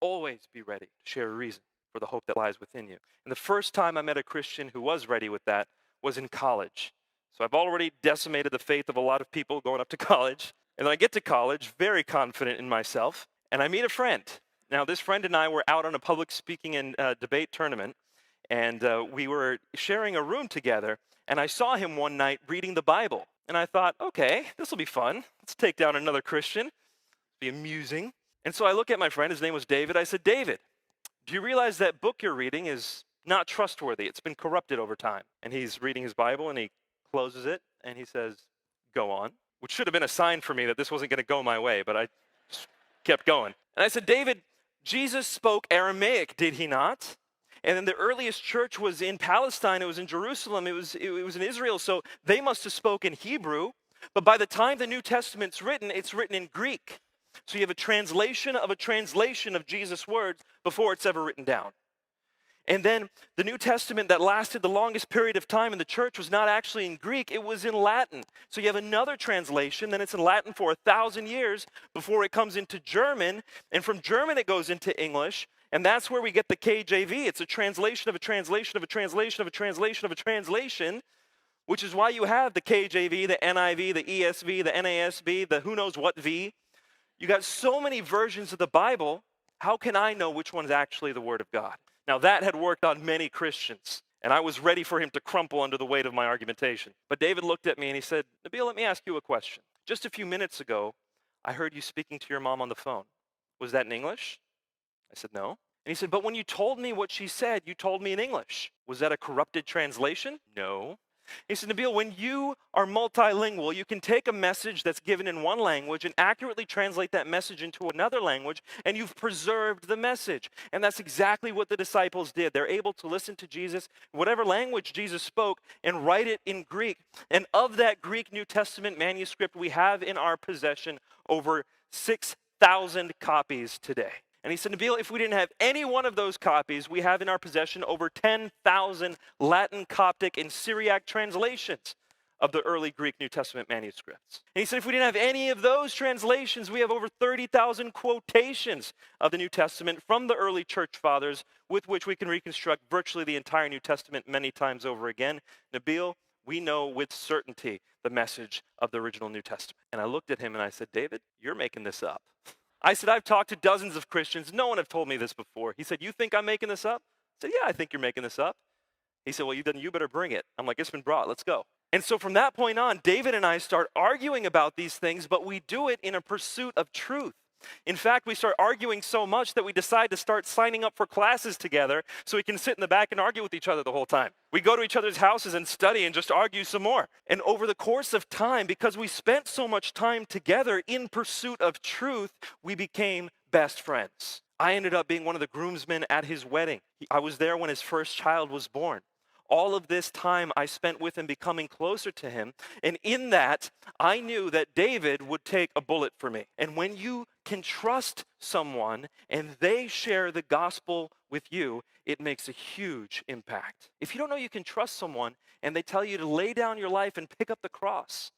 always be ready to share a reason for the hope that lies within you. And the first time I met a Christian who was ready with that was in college. So I've already decimated the faith of a lot of people going up to college. And then I get to college, very confident in myself, and I meet a friend. Now, this friend and I were out on a public speaking and debate tournament, and we were sharing a room together, and I saw him one night reading the Bible. And I thought, okay, this will be fun. Let's take down another Christian. Be amusing. And so I look at my friend, his name was David. I said, David, do you realize that book you're reading is not trustworthy? It's been corrupted over time. And he's reading his Bible, and he closes it, and he says, go on. Which should have been a sign for me that this wasn't going to go my way, but I just kept going. And I said, David, Jesus spoke Aramaic, did he not? And then the earliest church was in Palestine, it was in Jerusalem, it was in Israel, so they must have spoken Hebrew. But by the time the New Testament's written, it's written in Greek. So you have a translation of Jesus' words before it's ever written down. And then the New Testament that lasted the longest period of time in the church was not actually in Greek, it was in Latin. So you have another translation, then it's in Latin for 1,000 years before it comes into German, and from German it goes into English, and that's where we get the KJV. It's a translation of a translation of a translation of a translation of a translation, which is why you have the KJV, the NIV, the ESV, the NASB, the who knows what V. You got so many versions of the Bible, how can I know which one's actually the Word of God? Now that had worked on many Christians, and I was ready for him to crumple under the weight of my argumentation. But David looked at me and he said, Nabeel, let me ask you a question. Just a few minutes ago, I heard you speaking to your mom on the phone. Was that in English? I said, no. And he said, but when you told me what she said, you told me in English. Was that a corrupted translation? No. He said, Nabeel, when you are multilingual, you can take a message that's given in one language and accurately translate that message into another language, and you've preserved the message. And that's exactly what the disciples did. They're able to listen to Jesus, whatever language Jesus spoke, and write it in Greek. And of that Greek New Testament manuscript, we have in our possession over 6,000 copies today. And he said, Nabeel, if we didn't have any one of those copies, we have in our possession over 10,000 Latin, Coptic, and Syriac translations of the early Greek New Testament manuscripts. And he said, if we didn't have any of those translations, we have over 30,000 quotations of the New Testament from the early church fathers with which we can reconstruct virtually the entire New Testament many times over again. Nabeel, we know with certainty the message of the original New Testament. And I looked at him and I said, David, you're making this up. I said, I've talked to dozens of Christians. No one have told me this before. He said, you think I'm making this up? I said, yeah, I think you're making this up. He said, well, you better bring it. I'm like, it's been brought. Let's go. And so from that point on, David and I start arguing about these things, but we do it in a pursuit of truth. In fact, we start arguing so much that we decide to start signing up for classes together so we can sit in the back and argue with each other the whole time. We go to each other's houses and study and just argue some more. And over the course of time, because we spent so much time together in pursuit of truth, we became best friends. I ended up being one of the groomsmen at his wedding. I was there when his first child was born. All of this time I spent with him, becoming closer to him. And in that, I knew that David would take a bullet for me. And when you can trust someone and they share the gospel with you, it makes a huge impact. If you don't know you can trust someone and they tell you to lay down your life and pick up the cross,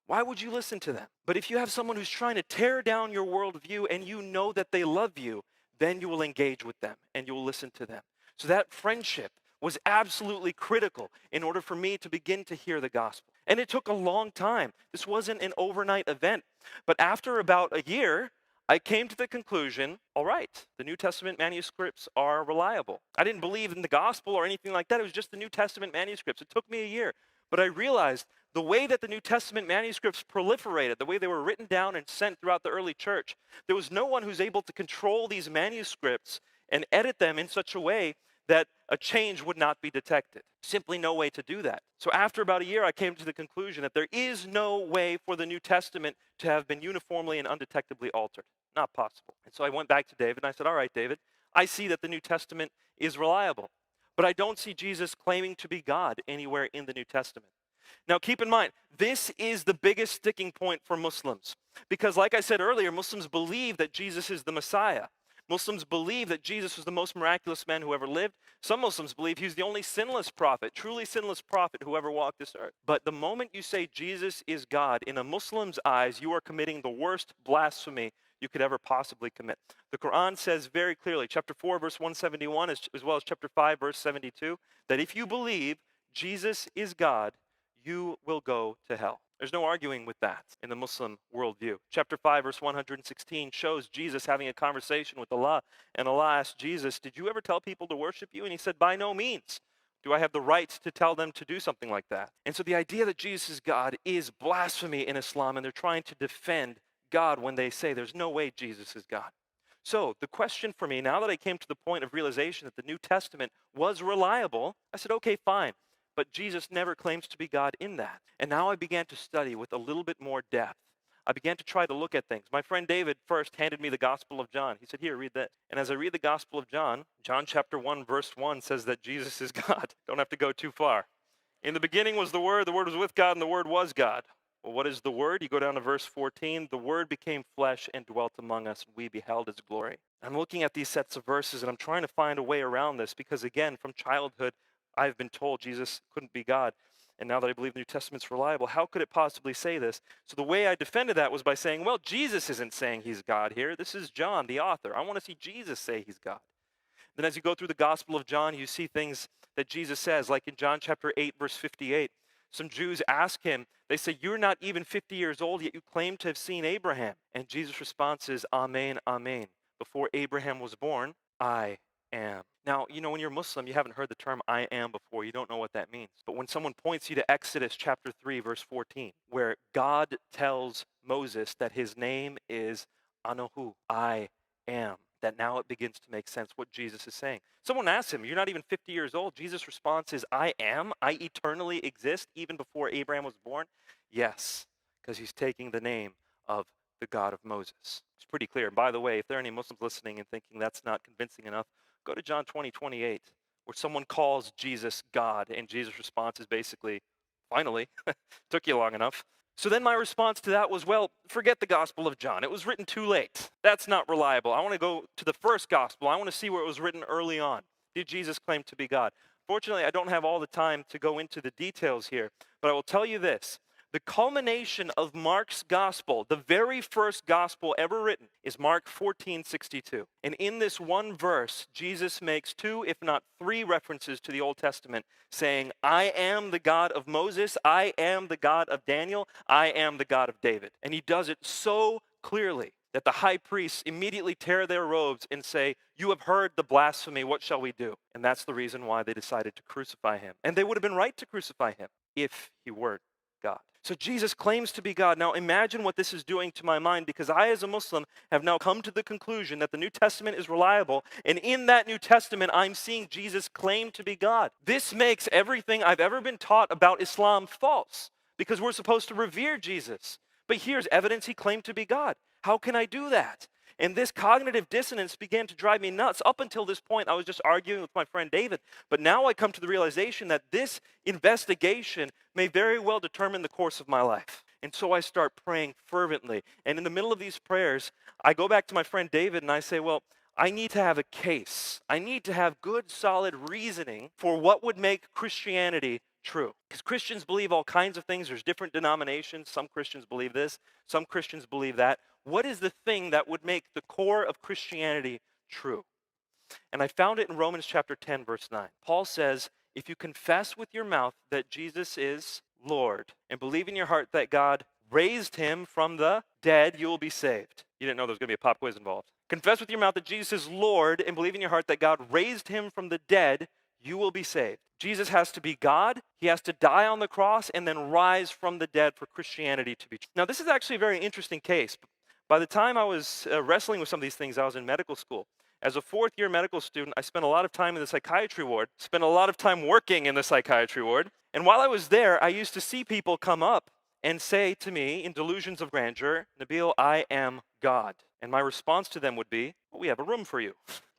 why would you listen to them? But if you have someone who's trying to tear down your worldview and you know that they love you, then you will engage with them and you will listen to them. So that friendship was absolutely critical in order for me to begin to hear the gospel. And it took a long time. This wasn't an overnight event. But after about a year, I came to the conclusion, all right, the New Testament manuscripts are reliable. I didn't believe in the gospel or anything like that. It was just the New Testament manuscripts. It took me a year. But I realized the way that the New Testament manuscripts proliferated, the way they were written down and sent throughout the early church, there was no one who's able to control these manuscripts and edit them in such a way that a change would not be detected. Simply no way to do that. So after about a year, I came to the conclusion that there is no way for the New Testament to have been uniformly and undetectably altered. Not possible. And so I went back to David and I said, all right, David, I see that the New Testament is reliable, but I don't see Jesus claiming to be God anywhere in the New Testament. Now keep in mind, this is the biggest sticking point for Muslims. Because like I said earlier, Muslims believe that Jesus is the Messiah. Muslims believe that Jesus was the most miraculous man who ever lived. Some Muslims believe he was the only sinless prophet, truly sinless prophet who ever walked this earth. But the moment you say Jesus is God, in a Muslim's eyes, you are committing the worst blasphemy you could ever possibly commit. The Quran says very clearly, chapter 4, verse 171, as well as chapter 5, verse 72, that if you believe Jesus is God, you will go to hell. There's no arguing with that in the Muslim worldview. Chapter 5, verse 116 shows Jesus having a conversation with Allah, and Allah asked Jesus, did you ever tell people to worship you? And he said, by no means. Do I have the right to tell them to do something like that? And so the idea that Jesus is God is blasphemy in Islam, and they're trying to defend God when they say there's no way Jesus is God. So the question for me, now that I came to the point of realization that the New Testament was reliable, I said, okay, fine. But Jesus never claims to be God in that. And now I began to study with a little bit more depth. I began to try to look at things. My friend David first handed me the Gospel of John. He said, here, read that. And as I read the Gospel of John, John chapter 1, verse 1 says that Jesus is God. Don't have to go too far. In the beginning was the Word was with God, and the Word was God. Well, what is the Word? You go down to verse 14. The Word became flesh and dwelt among us, and we beheld His glory. I'm looking at these sets of verses, and I'm trying to find a way around this because, again, from childhood, I've been told Jesus couldn't be God. And now that I believe the New Testament's reliable, how could it possibly say this? So the way I defended that was by saying, well, Jesus isn't saying he's God here. This is John, the author. I want to see Jesus say he's God. Then as you go through the Gospel of John, you see things that Jesus says, like in John chapter 8, verse 58. Some Jews ask him, they say, you're not even 50 years old, yet you claim to have seen Abraham. And Jesus' response is, Amen, Amen. Before Abraham was born, I am. Now, you know, when you're Muslim, you haven't heard the term I am before. You don't know what that means. But when someone points you to Exodus chapter 3, verse 14, where God tells Moses that his name is Anohu, I am, that now it begins to make sense what Jesus is saying. Someone asks him, you're not even 50 years old. Jesus' response is, I am. I eternally exist even before Abraham was born. Yes, because he's taking the name of the God of Moses. It's pretty clear. And by the way, if there are any Muslims listening and thinking that's not convincing enough, go to John 20:28, where someone calls Jesus God, and Jesus' response is basically, finally, took you long enough. So then my response to that was, well, forget the Gospel of John. It was written too late. That's not reliable. I want to go to the first Gospel. I want to see where it was written early on. Did Jesus claim to be God? Fortunately, I don't have all the time to go into the details here, but I will tell you this. The culmination of Mark's gospel, the very first gospel ever written, is Mark 14:62. And in this one verse, Jesus makes 2, if not 3 references to the Old Testament, saying, I am the God of Moses, I am the God of Daniel, I am the God of David. And he does it so clearly that the high priests immediately tear their robes and say, you have heard the blasphemy, what shall we do? And that's the reason why they decided to crucify him. And they would have been right to crucify him if he were God. So Jesus claims to be God. Now imagine what this is doing to my mind, because I as a Muslim have now come to the conclusion that the New Testament is reliable, and in that New Testament I'm seeing Jesus claim to be God. This makes everything I've ever been taught about Islam false, because we're supposed to revere Jesus. But here's evidence he claimed to be God. How can I do that? And this cognitive dissonance began to drive me nuts. Up until this point, I was just arguing with my friend David. But now I come to the realization that this investigation may very well determine the course of my life. And so I start praying fervently. And in the middle of these prayers, I go back to my friend David and I say, well, I need to have a case. I need to have good, solid reasoning for what would make Christianity true. Because Christians believe all kinds of things. There's different denominations. Some Christians believe this. Some Christians believe that. What is the thing that would make the core of Christianity true? And I found it in Romans chapter 10, verse 9. Paul says, if you confess with your mouth that Jesus is Lord and believe in your heart that God raised him from the dead, you will be saved. You didn't know there was going to be a pop quiz involved. Confess with your mouth that Jesus is Lord and believe in your heart that God raised him from the dead, you will be saved. Jesus has to be God, he has to die on the cross, and then rise from the dead for Christianity to be true. Now, this is actually a very interesting case. By the time I was wrestling with some of these things, I was in medical school. As a fourth-year medical student, I spent a lot of time in the psychiatry ward, spent a lot of time working in the psychiatry ward. And while I was there, I used to see people come up and say to me in delusions of grandeur, Nabeel, I am God. And my response to them would be, well, we have a room for you.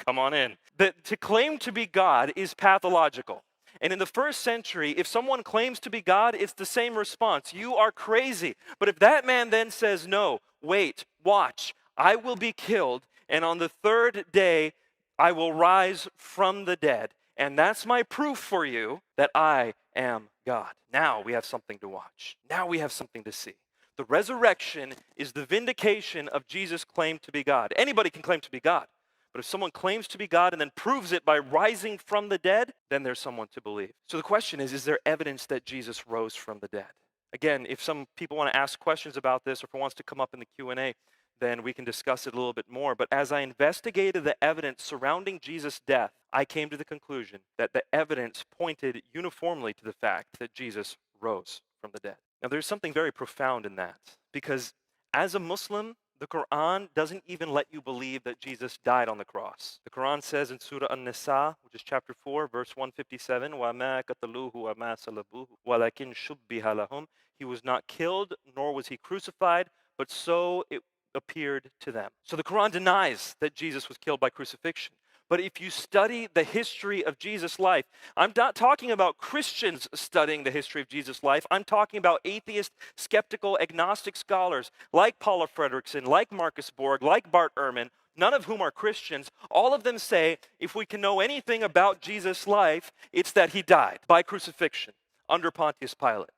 Come on in. To claim to be God is pathological. And in the first century, if someone claims to be God, it's the same response. You are crazy. But if that man then says, no, wait, watch, I will be killed, and on the third day, I will rise from the dead. And that's my proof for you that I am God. Now we have something to watch. Now we have something to see. The resurrection is the vindication of Jesus' claim to be God. Anybody can claim to be God. But if someone claims to be God and then proves it by rising from the dead, then there's someone to believe. So the question is there evidence that Jesus rose from the dead? Again, if some people want to ask questions about this, or if it wants to come up in the Q&A, then we can discuss it a little bit more. But as I investigated the evidence surrounding Jesus' death, I came to the conclusion that the evidence pointed uniformly to the fact that Jesus rose from the dead. Now, there's something very profound in that, because as a Muslim, the Quran doesn't even let you believe that Jesus died on the cross. The Quran says in Surah An-Nisa, which is chapter 4, verse 157, وَمَا قَتَلُوهُ وَمَا صَلَبُوهُ وَلَكِنْ شُبِّهَ لَهُم. He was not killed, nor was he crucified, but so it appeared to them. So the Quran denies that Jesus was killed by crucifixion. But if you study the history of Jesus' life, I'm not talking about Christians studying the history of Jesus' life. I'm talking about atheist, skeptical, agnostic scholars like Paula Fredrickson, like Marcus Borg, like Bart Ehrman, none of whom are Christians. All of them say, if we can know anything about Jesus' life, it's that he died by crucifixion under Pontius Pilate.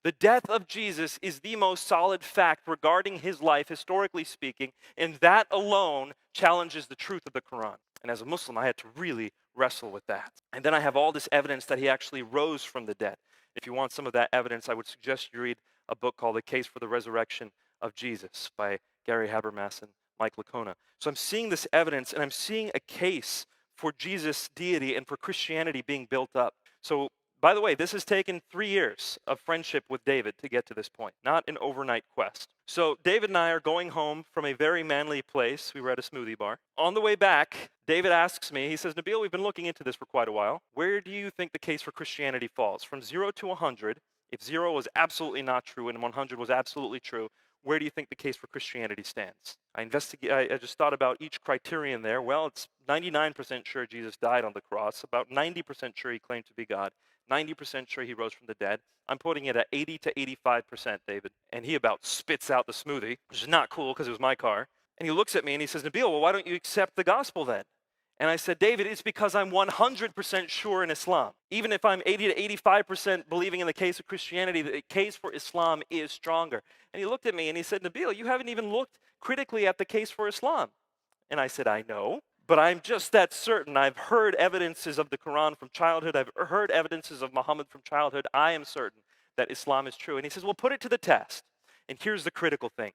The death of Jesus is the most solid fact regarding his life, historically speaking, and that alone challenges the truth of the Quran. And as a Muslim, I had to really wrestle with that. And then I have all this evidence that he actually rose from the dead. If you want some of that evidence, I would suggest you read a book called The Case for the Resurrection of Jesus by Gary Habermas and Mike Licona. So I'm seeing this evidence, and I'm seeing a case for Jesus' deity and for Christianity being built up. So, by the way, this has taken 3 years of friendship with David to get to this point, not an overnight quest. So David and I are going home from a very manly place. We were at a smoothie bar. On the way back, David asks me, he says, Nabeel, we've been looking into this for quite a while. Where do you think the case for Christianity falls? From 0 to 100, if 0 was absolutely not true and 100 was absolutely true, where do you think the case for Christianity stands? I just thought about each criterion there. Well, it's 99% sure Jesus died on the cross, about 90% sure he claimed to be God, 90% sure he rose from the dead. I'm putting it at 80 to 85%, David. And he about spits out the smoothie, which is not cool because it was my car. And he looks at me and he says, Nabeel, well, why don't you accept the gospel then? And I said, David, it's because I'm 100% sure in Islam. Even if I'm 80 to 85% believing in the case of Christianity, the case for Islam is stronger. And he looked at me and he said, Nabeel, you haven't even looked critically at the case for Islam. And I said, I know, but I'm just that certain. I've heard evidences of the Quran from childhood. I've heard evidences of Muhammad from childhood. I am certain that Islam is true. And he says, well, put it to the test. And here's the critical thing.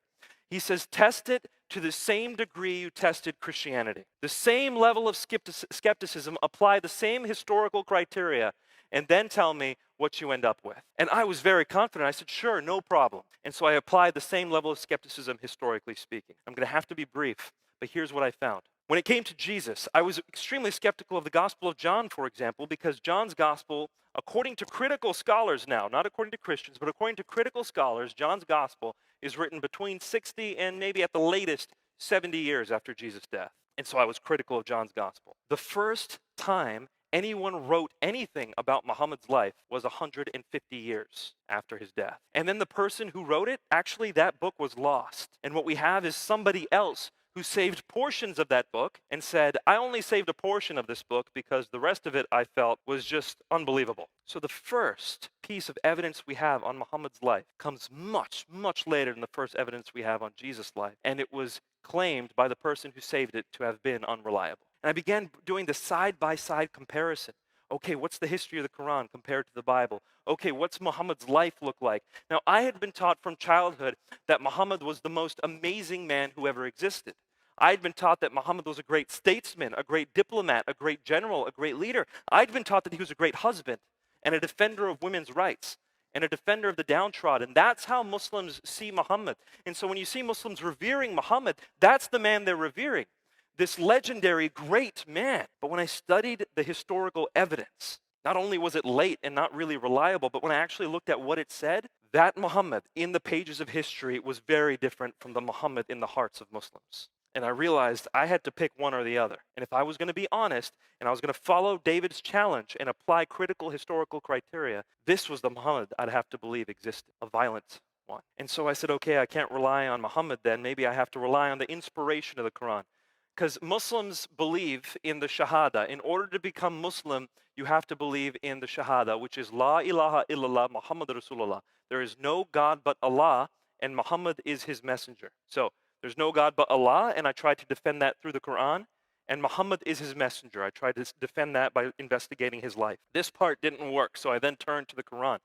He says, test it to the same degree you tested Christianity. The same level of skepticism, apply the same historical criteria, and then tell me what you end up with. And I was very confident. I said, sure, no problem. And so I applied the same level of skepticism, historically speaking. I'm going to have to be brief, but here's what I found. When it came to Jesus, I was extremely skeptical of the Gospel of John, for example, because John's Gospel, according to critical scholars now, not according to Christians, but according to critical scholars, John's Gospel is written between 60 and maybe at the latest 70 years after Jesus' death. And so I was critical of John's Gospel. The first time anyone wrote anything about Muhammad's life was 150 years after his death. And then the person who wrote it, actually that book was lost. And what we have is somebody else who saved portions of that book and said, I only saved a portion of this book because the rest of it I felt was just unbelievable. So the first piece of evidence we have on Muhammad's life comes much, much later than the first evidence we have on Jesus' life. And it was claimed by the person who saved it to have been unreliable. And I began doing the side-by-side comparison. Okay, what's the history of the Quran compared to the Bible? Okay, what's Muhammad's life look like? Now, I had been taught from childhood that Muhammad was the most amazing man who ever existed. I'd been taught that Muhammad was a great statesman, a great diplomat, a great general, a great leader. I'd been taught that he was a great husband and a defender of women's rights and a defender of the downtrodden. That's how Muslims see Muhammad. And so when you see Muslims revering Muhammad, that's the man they're revering, this legendary great man. But when I studied the historical evidence, not only was it late and not really reliable, but when I actually looked at what it said, that Muhammad in the pages of history was very different from the Muhammad in the hearts of Muslims. And I realized I had to pick one or the other. And if I was going to be honest, and I was going to follow David's challenge and apply critical historical criteria, this was the Muhammad I'd have to believe existed, a violent one. And so I said, okay, I can't rely on Muhammad then. Maybe I have to rely on the inspiration of the Quran. Because Muslims believe in the Shahada. In order to become Muslim, you have to believe in the Shahada, which is La ilaha illallah Muhammad Rasulullah. There is no God but Allah, and Muhammad is his messenger. So there's no God but Allah, and I tried to defend that through the Quran. And Muhammad is his messenger. I tried to defend that by investigating his life. This part didn't work, so I then turned to the Quran.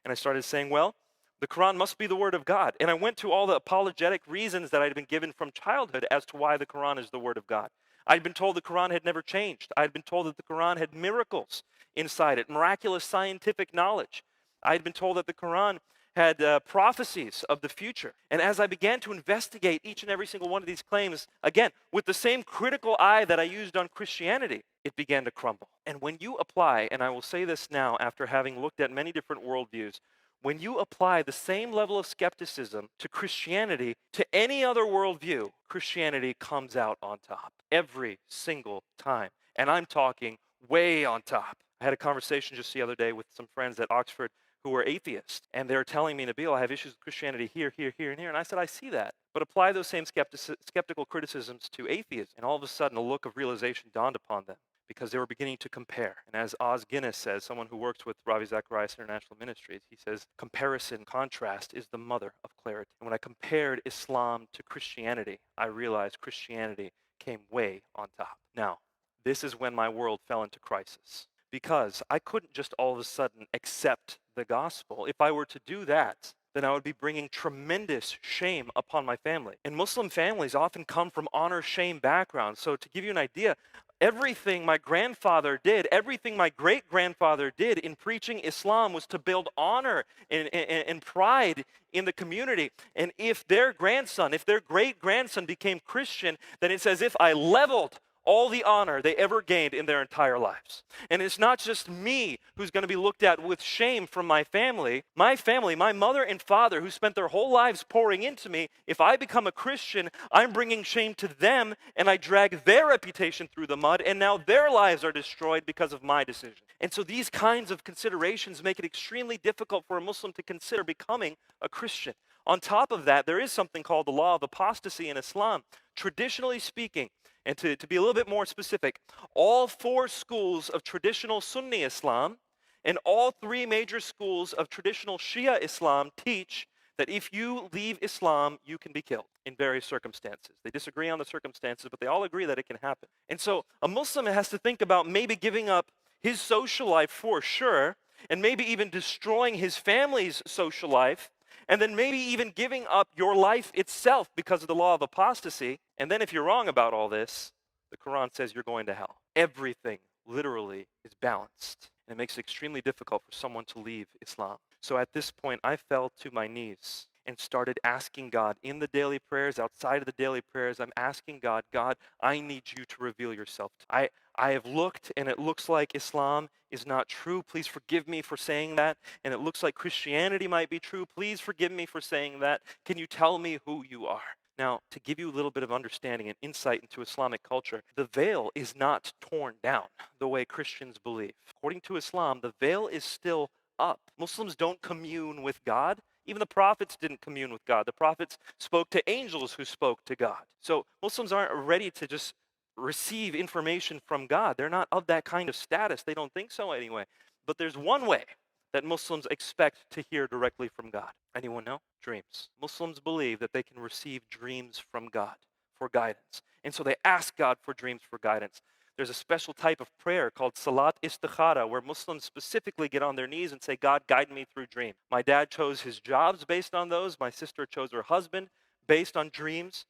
And I started saying, well, the Quran must be the word of God. And I went to all the apologetic reasons that I'd been given from childhood as to why the Quran is the word of God. I'd been told the Quran had never changed. I'd been told that the Quran had miracles inside it, miraculous scientific knowledge. I'd been told that the Quran had prophecies of the future. And as I began to investigate each and every single one of these claims, again, with the same critical eye that I used on Christianity, it began to crumble. And when you apply, and I will say this now after having looked at many different worldviews, when you apply the same level of skepticism to Christianity to any other worldview, Christianity comes out on top every single time. And I'm talking way on top. I had a conversation just the other day with some friends at Oxford who were atheists, and they were telling me, Nabeel, I have issues with Christianity here, here, here, and here. And I said, I see that. But apply those same skeptical criticisms to atheism. And all of a sudden, a look of realization dawned upon them, because they were beginning to compare. And as Os Guinness says, someone who works with 𝗷𝗿𝗶𝗴𝗶 International Ministries, he says, comparison, contrast is the mother of clarity. And when I compared Islam to Christianity, I realized Christianity came way on top. Now, this is when my world fell into crisis, because I couldn't just all of a sudden accept the gospel. If I were to do that, then I would be bringing tremendous shame upon my family. And Muslim families often come from honor-shame backgrounds. So to give you an idea, everything my grandfather did, everything my great-grandfather did in preaching Islam was to build honor and pride in the community. And if their grandson, if their great-grandson became Christian, then it's as if I leveled all the honor they ever gained in their entire lives. And it's not just me who's going to be looked at with shame from my family, my mother and father who spent their whole lives pouring into me. If I become a Christian, I'm bringing shame to them, and I drag their reputation through the mud, and now their lives are destroyed because of my decision. And so these kinds of considerations make it extremely difficult for a Muslim to consider becoming a Christian. On top of that, there is something called the law of apostasy in Islam. Traditionally speaking, and to be a little bit more specific, all 4 schools of traditional Sunni Islam and all 3 major schools of traditional Shia Islam teach that if you leave Islam, you can be killed in various circumstances. They disagree on the circumstances, but they all agree that it can happen. And so a Muslim has to think about maybe giving up his social life for sure, and maybe even destroying his family's social life, and then maybe even giving up your life itself because of the law of apostasy. And then if you're wrong about all this, the Quran says you're going to hell. Everything literally is balanced. And it makes it extremely difficult for someone to leave Islam. So at this point, I fell to my knees and started asking God in the daily prayers, outside of the daily prayers. I'm asking God, God, I need you to reveal yourself. I have looked, and it looks like Islam is not true. Please forgive me for saying that. And it looks like Christianity might be true. Please forgive me for saying that. Can you tell me who you are? Now, to give you a little bit of understanding and insight into Islamic culture, the veil is not torn down the way Christians believe. According to Islam, the veil is still up. Muslims don't commune with God. Even the prophets didn't commune with God. The prophets spoke to angels who spoke to God. So Muslims aren't ready to just receive information from God. They're not of that kind of status. They don't think so anyway. But there's one way that Muslims expect to hear directly from God. Anyone know? Dreams. Muslims believe that they can receive dreams from God for guidance. And so they ask God for dreams for guidance. There's a special type of prayer called Salat Istikhara, where Muslims specifically get on their knees and say, God, guide me through dreams. My dad chose his jobs based on those. My sister chose her husband based on dreams.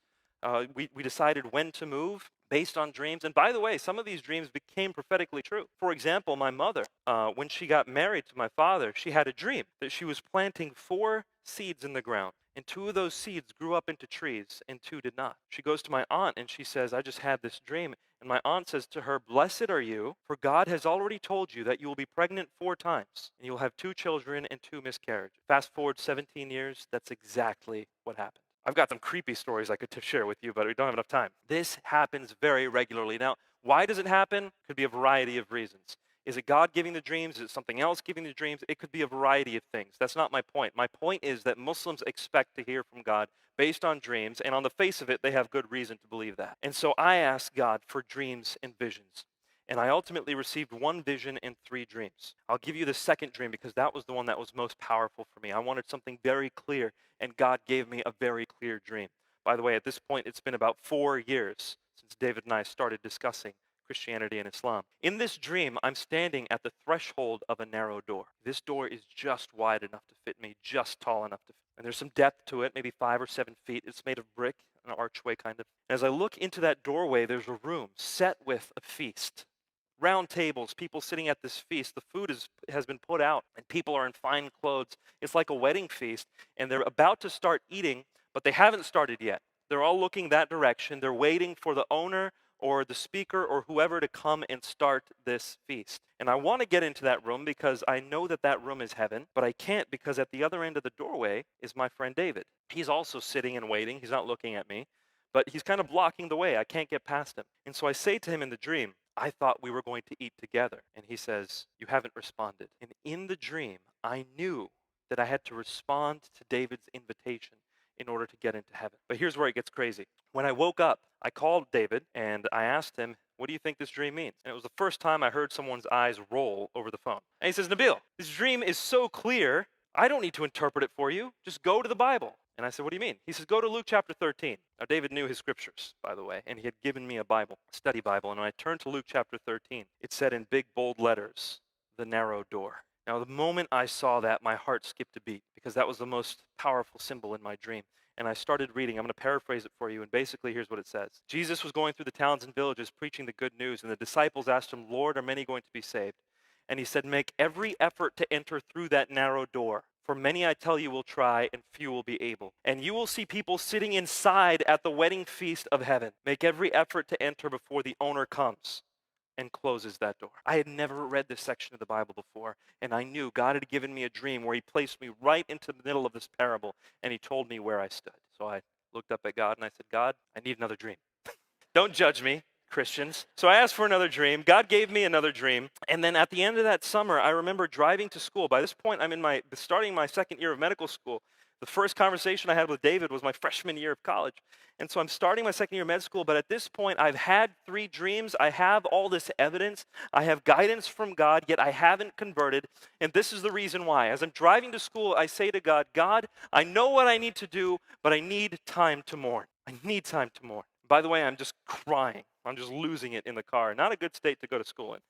We decided when to move based on dreams. And by the way, some of these dreams became prophetically true. For example, my mother, when she got married to my father, she had a dream that she was planting 4 seeds in the ground. And 2 of those seeds grew up into trees and 2 did not. She goes to my aunt and she says, I just had this dream. And my aunt says to her, blessed are you, for God has already told you that you will be pregnant 4 times and you will have 2 children and 2 miscarriages. Fast forward 17 years, that's exactly what happened. I've got some creepy stories I could share with you, but we don't have enough time. This happens very regularly. Now, why does it happen? Could be a variety of reasons. Is it God giving the dreams? Is it something else giving the dreams? It could be a variety of things. That's not my point. My point is that Muslims expect to hear from God based on dreams, and on the face of it, they have good reason to believe that. And so I ask God for dreams and visions. And I ultimately received one vision and 3 dreams. I'll give you the second dream because that was the one that was most powerful for me. I wanted something very clear, and God gave me a very clear dream. By the way, at this point, it's been about 4 years since David and I started discussing Christianity and Islam. In this dream, I'm standing at the threshold of a narrow door. This door is just wide enough to fit me, just tall enough to fit. And there's some depth to it, maybe 5 or 7 feet. It's made of brick, an archway kind of. And as I look into that doorway, there's a room set with a feast. Round tables, people sitting at this feast. The food has been put out, and people are in fine clothes. It's like a wedding feast, and they're about to start eating, but they haven't started yet. They're all looking that direction. They're waiting for the owner or the speaker or whoever to come and start this feast. And I want to get into that room because I know that that room is heaven, but I can't because at the other end of the doorway is my friend David. He's also sitting and waiting. He's not looking at me, but he's kind of blocking the way. I can't get past him. And so I say to him in the dream, I thought we were going to eat together. And he says, you haven't responded. And in the dream, I knew that I had to respond to David's invitation in order to get into heaven. But here's where it gets crazy. When I woke up, I called David and I asked him, what do you think this dream means? And it was the first time I heard someone's eyes roll over the phone. And he says, Nabeel, this dream is so clear, I don't need to interpret it for you. Just go to the Bible. And I said, what do you mean? He says, go to Luke chapter 13. Now, David knew his scriptures, by the way, and he had given me a Bible, a study Bible. And when I turned to Luke chapter 13, it said in big, bold letters, the narrow door. Now, the moment I saw that, my heart skipped a beat because that was the most powerful symbol in my dream. And I started reading. I'm going to paraphrase it for you. And basically, here's what it says. Jesus was going through the towns and villages preaching the good news. And the disciples asked him, Lord, are many going to be saved? And he said, make every effort to enter through that narrow door. For many, I tell you, will try, and few will be able. And you will see people sitting inside at the wedding feast of heaven. Make every effort to enter before the owner comes and closes that door. I had never read this section of the Bible before, and I knew God had given me a dream where he placed me right into the middle of this parable, and he told me where I stood. So I looked up at God, and I said, God, I need another dream. Don't judge me, Christians. So I asked for another dream. God gave me another dream. And then at the end of that summer, I remember driving to school. By this point, I'm starting my second year of medical school. The first conversation I had with David was my freshman year of college. And so I'm starting my second year of med school, but at this point, I've had 3 dreams. I have all this evidence. I have guidance from God, yet I haven't converted. And this is the reason why. As I'm driving to school, I say to God, God, I know what I need to do, but I need time to mourn. I need time to mourn. By the way, I'm just crying. I'm just losing it in the car. Not a good state to go to school in.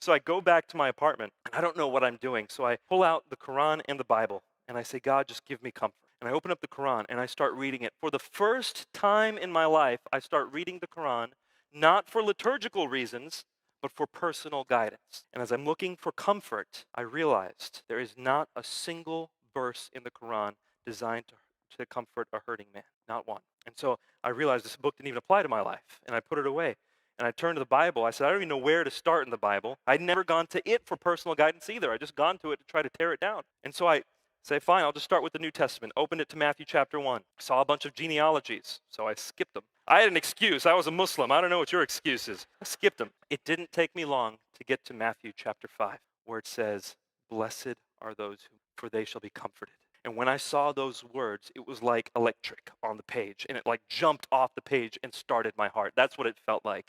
So I go back to my apartment, and I don't know what I'm doing. So I pull out the Quran and the Bible, and I say, God, just give me comfort. And I open up the Quran, and I start reading it. For the first time in my life, I start reading the Quran, not for liturgical reasons, but for personal guidance. And as I'm looking for comfort, I realized there is not a single verse in the Quran designed to comfort a hurting man. Not one. And so I realized this book didn't even apply to my life, and I put it away. And I turned to the Bible. I said, I don't even know where to start in the Bible. I'd never gone to it for personal guidance either. I just gone to it to try to tear it down. And so I say, fine, I'll just start with the New Testament. Opened it to Matthew chapter 1. Saw a bunch of genealogies, so I skipped them. I had an excuse. I was a Muslim. I don't know what your excuse is. I skipped them. It didn't take me long to get to Matthew chapter 5, where it says, blessed are those for they shall be comforted. And when I saw those words, it was like electric on the page, and it like jumped off the page and started my heart. That's what it felt like.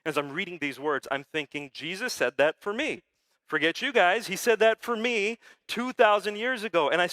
As I'm reading these words, I'm thinking, Jesus said that for me. Forget you guys, he said that for me 2,000 years ago. And I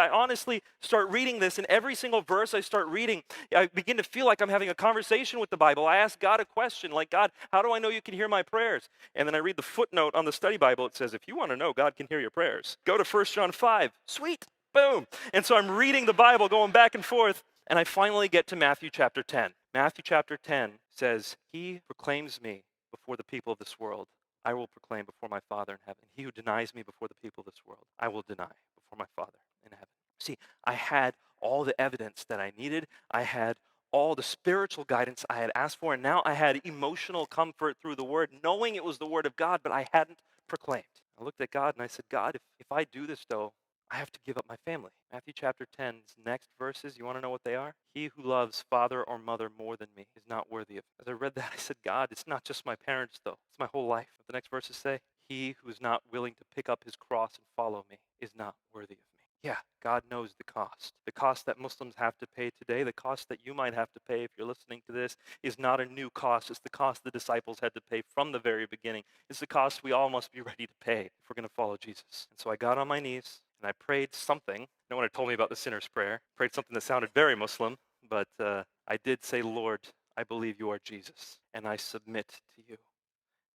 honestly start reading this, and every single verse I start reading, I begin to feel like I'm having a conversation with the Bible. I ask God a question, like, God, how do I know you can hear my prayers? And then I read the footnote on the study Bible. It says, if you want to know God can hear your prayers, go to 1 John 5. Sweet. Boom. And so I'm reading the Bible, going back and forth, and I finally get to Matthew chapter 10. Matthew chapter 10 says, he proclaims me before the people of this world. I will proclaim before my Father in heaven. He who denies me before the people of this world, I will deny before my Father in heaven. See, I had all the evidence that I needed. I had all the spiritual guidance I had asked for, and now I had emotional comfort through the Word, knowing it was the Word of God, but I hadn't proclaimed. I looked at God and I said, God, if I do this, though, I have to give up my family. Matthew chapter 10's next verses, you want to know what they are? He who loves father or mother more than me is not worthy of me. As I read that, I said, God, it's not just my parents, though. It's my whole life. What the next verses say? He who is not willing to pick up his cross and follow me is not worthy of me. Yeah, God knows the cost that Muslims have to pay today, the cost that you might have to pay if you're listening to this is not a new cost. It's the cost the disciples had to pay from the very beginning. It's the cost we all must be ready to pay if we're going to follow Jesus. And so I got on my knees and I prayed something. No one had told me about the sinner's prayer. Prayed something that sounded very Muslim, but I did say, Lord, I believe you are Jesus, and I submit to you.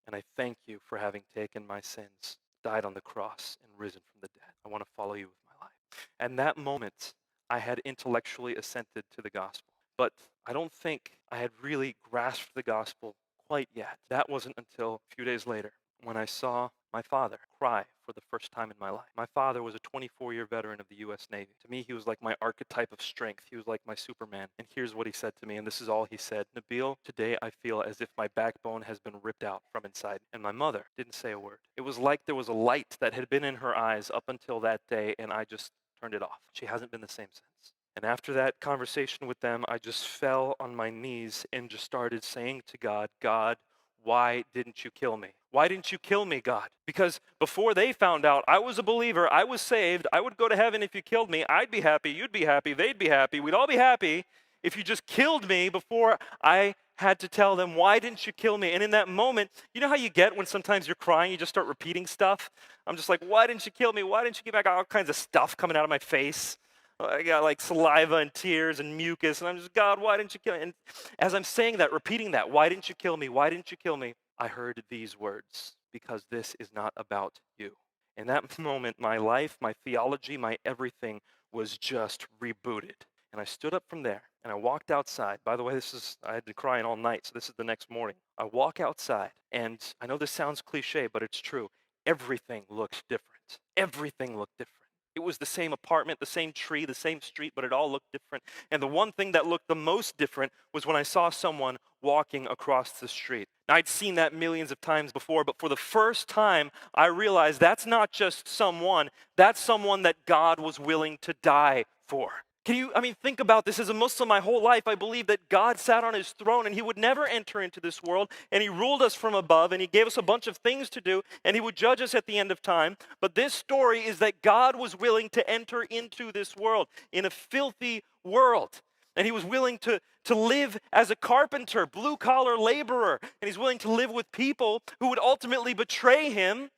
And I thank you for having taken my sins, died on the cross, and risen from the dead. I want to follow you with my life. And that moment, I had intellectually assented to the gospel. But I don't think I had really grasped the gospel quite yet. That wasn't until a few days later when I saw my father cry for the first time in my life. My father was a 24-year veteran of the U.S. Navy. To me, he was like my archetype of strength. He was like my Superman. And here's what he said to me, and this is all he said. Nabeel, today I feel as if my backbone has been ripped out from inside. And my mother didn't say a word. It was like there was a light that had been in her eyes up until that day, and I just turned it off. She hasn't been the same since. And after that conversation with them, I just fell on my knees and just started saying to God, God, why didn't you kill me? Why didn't you kill me, God? Because before they found out I was a believer, I was saved, I would go to heaven if you killed me. I'd be happy, you'd be happy, they'd be happy, we'd all be happy if you just killed me before I had to tell them, why didn't you kill me? And in that moment, you know how you get when sometimes you're crying, you just start repeating stuff? I'm just like, why didn't you kill me? Why didn't you give me? I got all kinds of stuff coming out of my face. I got like saliva and tears and mucus, and I'm just, God, why didn't you kill me? And as I'm saying that, repeating that, why didn't you kill me? Why didn't you kill me? I heard these words, because this is not about you. In that moment, my life, my theology, my everything was just rebooted. And I stood up from there and I walked outside. By the way, I had been crying all night, so this is the next morning. I walk outside, and I know this sounds cliche, but it's true. Everything looked different. Everything looked different. It was the same apartment, the same tree, the same street, but it all looked different. And the one thing that looked the most different was when I saw someone walking across the street. Now, I'd seen that millions of times before, but for the first time, I realized that's not just someone, that's someone that God was willing to die for. Think about this. As a Muslim, my whole life, I believed that God sat on his throne and he would never enter into this world, and he ruled us from above, and he gave us a bunch of things to do, and he would judge us at the end of time. But this story is that God was willing to enter into this world, in a filthy world. And he was willing to live as a carpenter, blue-collar laborer, and he's willing to live with people who would ultimately betray him.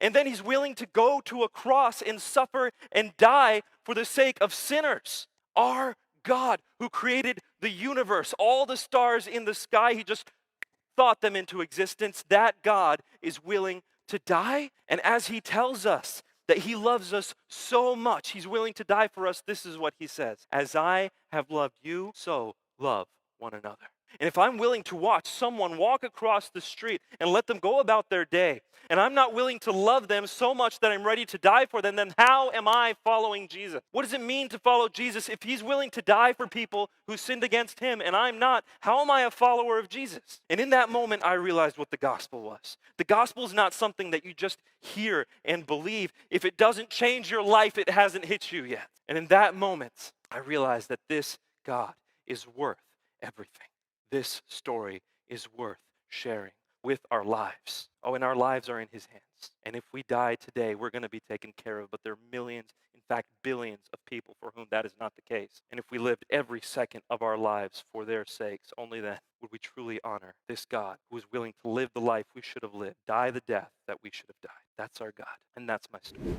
And then he's willing to go to a cross and suffer and die for the sake of sinners. Our God, who created the universe, all the stars in the sky, he just thought them into existence. That God is willing to die. And as he tells us that he loves us so much, he's willing to die for us, this is what he says. As I have loved you, so love one another. And if I'm willing to watch someone walk across the street and let them go about their day, and I'm not willing to love them so much that I'm ready to die for them, then how am I following Jesus? What does it mean to follow Jesus if he's willing to die for people who sinned against him and I'm not? How am I a follower of Jesus? And in that moment, I realized what the gospel was. The gospel is not something that you just hear and believe. If it doesn't change your life, it hasn't hit you yet. And in that moment, I realized that this God is worth everything. This story is worth sharing with our lives. Oh, and our lives are in his hands. And if we die today, we're going to be taken care of. But there are millions, in fact, billions of people for whom that is not the case. And if we lived every second of our lives for their sakes, only then would we truly honor this God who is willing to live the life we should have lived, die the death that we should have died. That's our God, and that's my story.